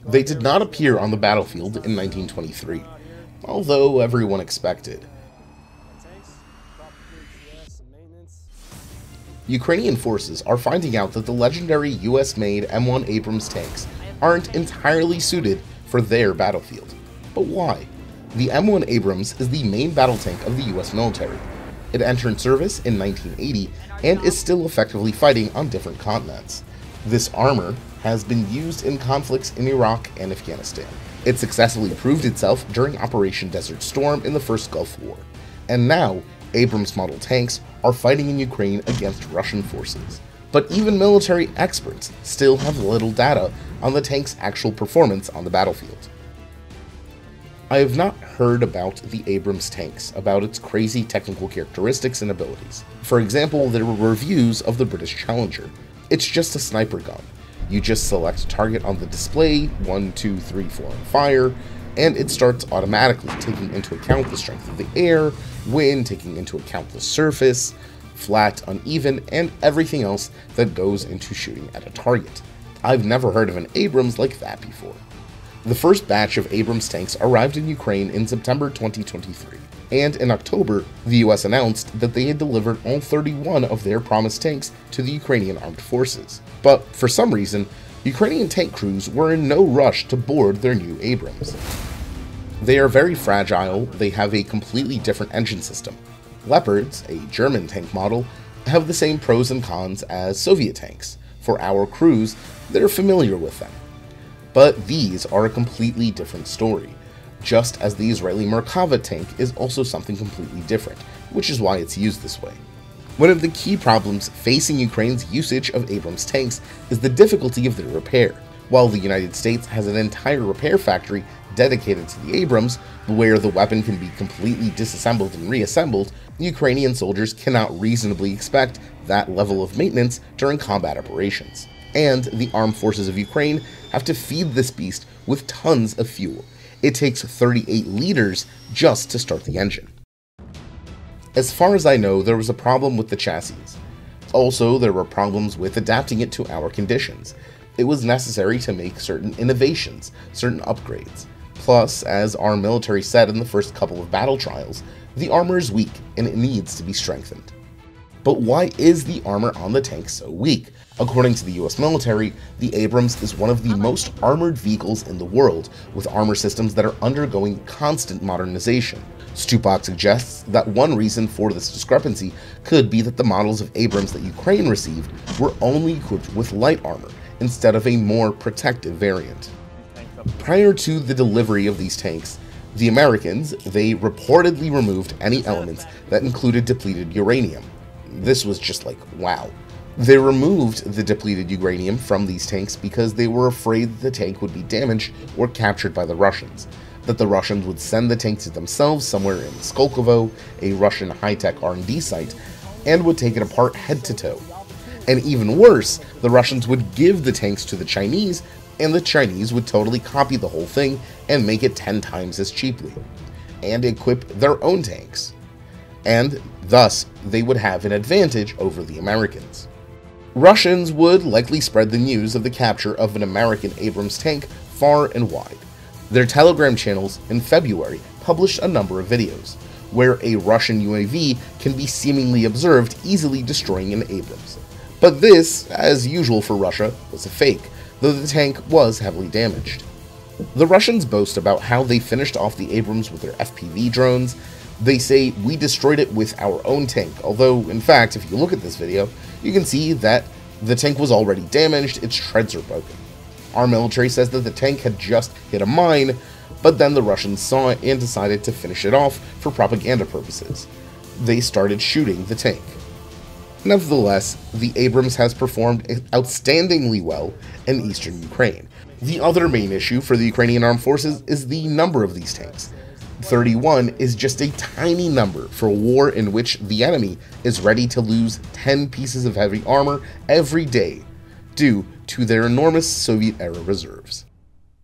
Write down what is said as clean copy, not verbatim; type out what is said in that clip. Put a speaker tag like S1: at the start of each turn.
S1: They did not appear on the battlefield in 1923, although everyone expected. Ukrainian forces are finding out that the legendary US-made M1 Abrams tanks aren't entirely suited for their battlefield. But why? The M1 Abrams is the main battle tank of the US military. It entered service in 1980 and is still effectively fighting on different continents. This armor has been used in conflicts in Iraq and Afghanistan. It successfully proved itself during Operation Desert Storm in the First Gulf War. And now, Abrams model tanks are fighting in Ukraine against Russian forces. But even military experts still have little data on the tank's actual performance on the battlefield. I have not heard about the Abrams tanks, about its crazy technical characteristics and abilities. For example, there were reviews of the British Challenger. It's just a sniper gun. You just select a target on the display, 1, 2, 3, 4, and fire, and it starts automatically, taking into account the strength of the air, wind, taking into account the surface, flat, uneven, and everything else that goes into shooting at a target. I've never heard of an Abrams like that before. The first batch of Abrams tanks arrived in Ukraine in September 2023, and in October, the US announced that they had delivered all 31 of their promised tanks to the Ukrainian Armed Forces. But for some reason, Ukrainian tank crews were in no rush to board their new Abrams. They are very fragile, they have a completely different engine system. Leopards, a German tank model, have the same pros and cons as Soviet tanks. For our crews, they're familiar with them. But these are a completely different story, just as the Israeli Merkava tank is also something completely different, which is why it's used this way. One of the key problems facing Ukraine's usage of Abrams tanks is the difficulty of their repair. While the United States has an entire repair factory dedicated to the Abrams, where the weapon can be completely disassembled and reassembled, Ukrainian soldiers cannot reasonably expect that level of maintenance during combat operations. And the armed forces of Ukraine have to feed this beast with tons of fuel. It takes 38 liters just to start the engine. As far as I know, there was a problem with the chassis. Also, there were problems with adapting it to our conditions. It was necessary to make certain innovations, certain upgrades. Plus, as our military said in the first couple of battle trials, the armor is weak and it needs to be strengthened. But why is the armor on the tank so weak? According to the US military, the Abrams is one of the most armored vehicles in the world, with armor systems that are undergoing constant modernization. Stupak suggests that one reason for this discrepancy could be that the models of Abrams that Ukraine received were only equipped with light armor, instead of a more protective variant. Prior to the delivery of these tanks, the Americans, they reportedly removed any elements that included depleted uranium. This was just like, wow. They removed the depleted uranium from these tanks because they were afraid that the tank would be damaged or captured by the Russians, that the Russians would send the tank to themselves somewhere in Skolkovo, a Russian high-tech R&D site, and would take it apart head to toe. And even worse, the Russians would give the tanks to the Chinese, and the Chinese would totally copy the whole thing and make it 10 times as cheaply, and equip their own tanks. And thus, they would have an advantage over the Americans. Russians would likely spread the news of the capture of an American Abrams tank far and wide. Their Telegram channels in February published a number of videos, where a Russian UAV can be seemingly observed easily destroying an Abrams. But this, as usual for Russia, was a fake, though the tank was heavily damaged. The Russians boast about how they finished off the Abrams with their FPV drones. They say, "We destroyed it with our own tank," although, in fact, if you look at this video, you can see that the tank was already damaged, its shreds are broken. Our military says that the tank had just hit a mine, but then the Russians saw it and decided to finish it off for propaganda purposes. They started shooting the tank. Nevertheless, the Abrams has performed outstandingly well in eastern Ukraine. The other main issue for the Ukrainian Armed Forces is the number of these tanks. 31 is just a tiny number for a war in which the enemy is ready to lose 10 pieces of heavy armor every day due to their enormous Soviet-era reserves.